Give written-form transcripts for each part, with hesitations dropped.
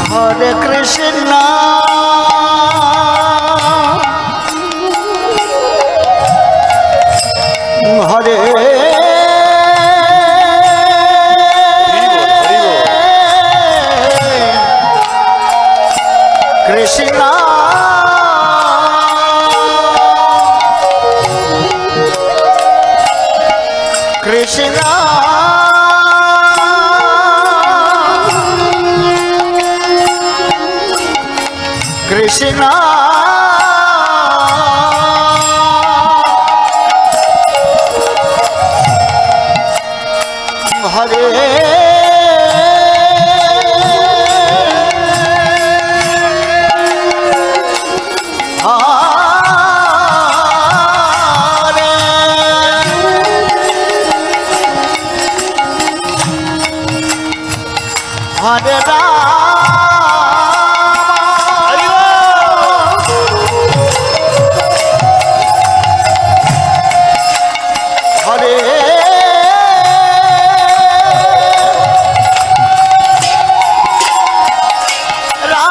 Hare Krishna Hare Krishna Krishna Krishna Hare Hare Ram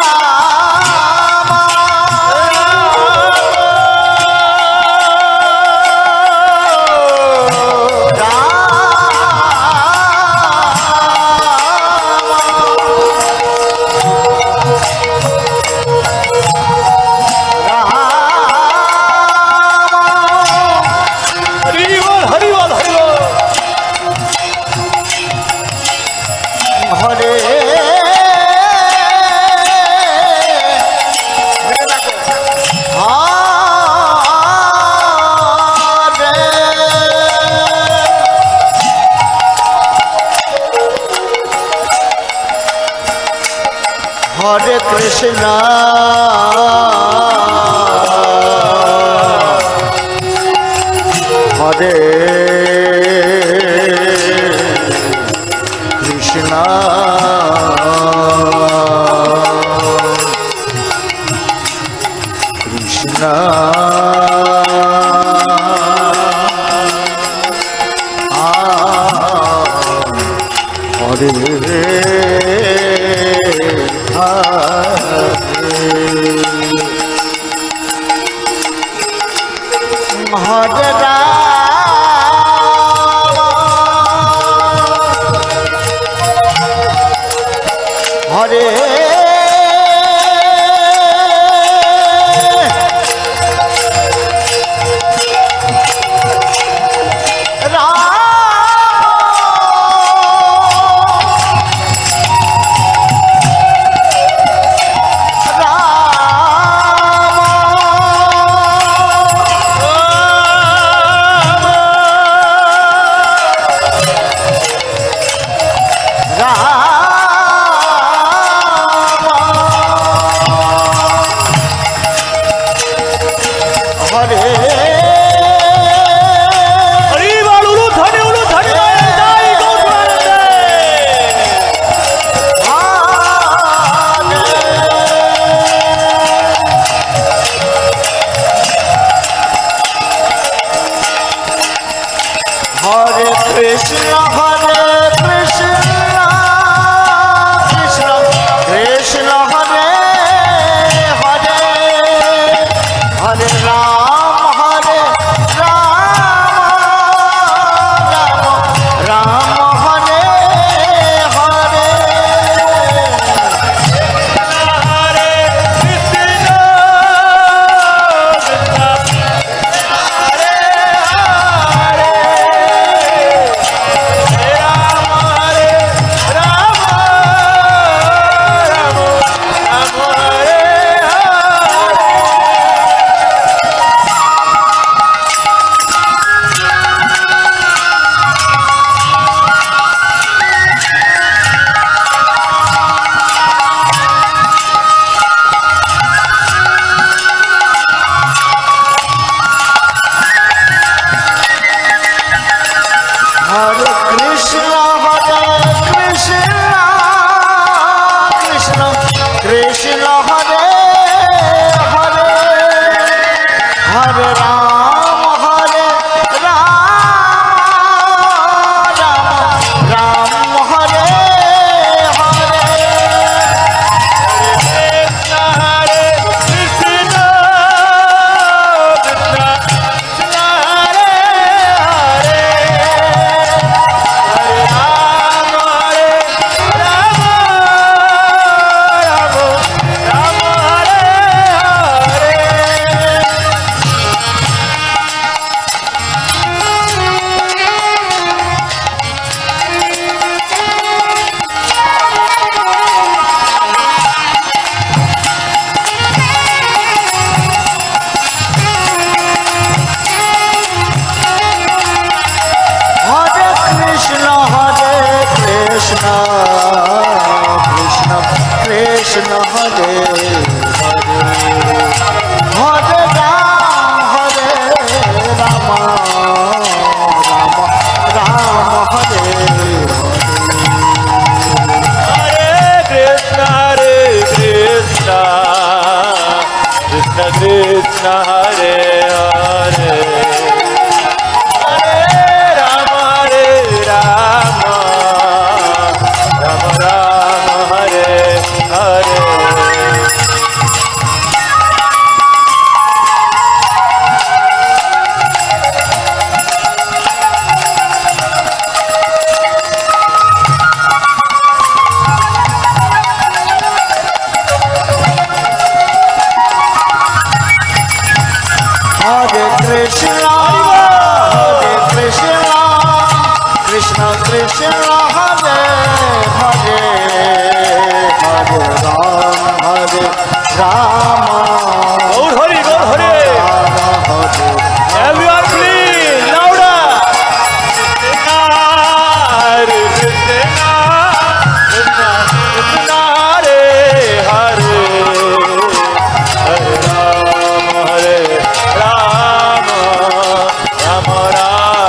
Hare Hare Krishna Hare Krishna Krishna Hare Hare Ram Hare Hare Krishna Hare Krishna Krishna Krishna Hare Hare Hare Ram Hare Ram Ram Ram Hare Hare Hare Krishna Hare Hare Krishna Hare Hare Hare Ram Ram Ram Hare Hare Krishna, Krishna Krishna, Hare Hare, Hare Rama, Rama Rama, Hare Hare. Hare Krishna, Krishna Krishna, Hare Hare, Hare Ram, Hare Rama, Gaur Hari, Gaur Hari. Rama Hare. Everyone please, louder. Hare Krishna, Krishna Krishna, Hare Hare, Hare Rama, Hare Rama, Rama Rama,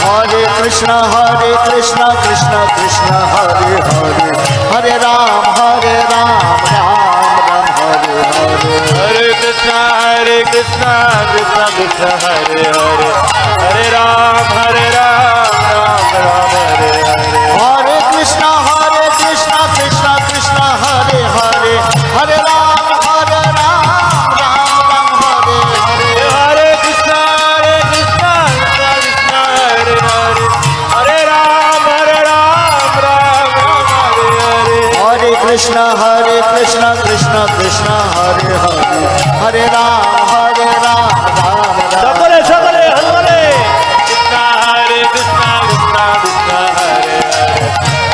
Hare Krishna, Krishna Krishna, Hare Hare, Hare Ram, Ram Ram, Hare Hare. Hare Krishna, Krishna Krishna, Hare Hare, Hare Ram, Ram Ram, Hare Hare. Hare Krishna, Krishna Krishna, Hare Hare, Hare Ram, Ram Ram, Hare Hare. Hare Krishna, Krishna Krishna, Hare Hare, Hare Ram, Ram Ram, Hare Hare. Hare Krishna, Krishna Krishna, Hare Hare, Hare Ram, Ram Ram. সকলে সকলে হরে কৃষ্ণ, হরে কৃষ্ণ কৃষ্ণ কৃষ্ণ হরে হরে,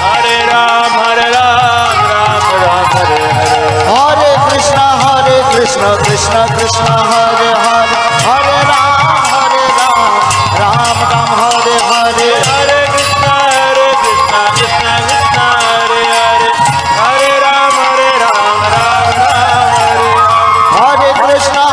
হরে Ram Ram Ram, Hare Hare. Hare Krishna, Krishna Krishna, Hare Hare, Hare Ram, Ram Ram, Hare Hare. Hare Krishna, Krishna Krishna, Hare Hare, Hare Ram, Ram Ram, Hare Hare. Hare Krishna,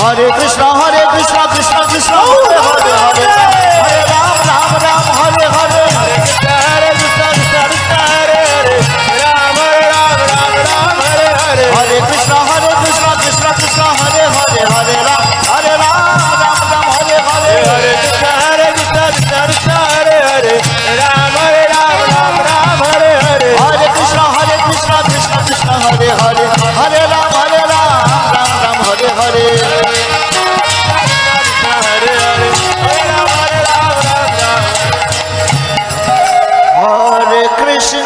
हरे कृष्णा कृष्ण कृष्ण हरे हरे हरे हरे राम राम राम हरे हरे हरे कृष्ण कृष्ण हरे हरे राम राम राम राम हरे हरे हरे कृष्णा कृष्ण कृष्ण हरे हरे हरे राम राम राम हरे हरे हरे कृष्ण कृष्ण हरे हरे राम राम राम हरे हरे हरे कृष्णा कृष्ण कृष्ण हरे हरे हरे राम राम राम हरे हरे हरे हरे राम राम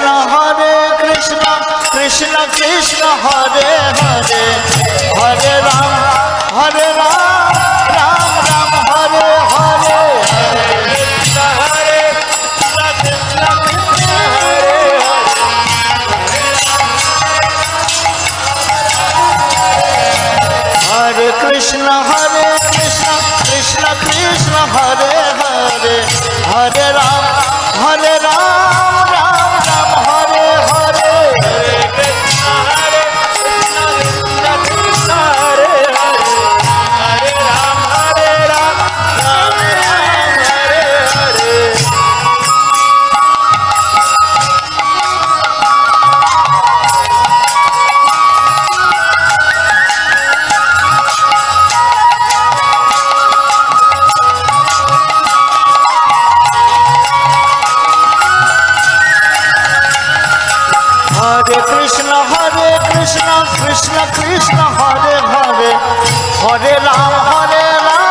राम हरे कृष्ण कृष्ण कृष्ण हरे हरे हरे राम राम राम हरे हरे हरे कृष्ण कृष्ण हरे हरे कृष्ण कृष्ण कृष्ण हरे हरे हरे राम राम राम हरे हरे हरे कृष्ण कृष्ण कृष्ण हरे हरे हरे राम राम राम हरे हरे हरे कृष्ण कृष्ण कृष्ण हरे हरे हरे राम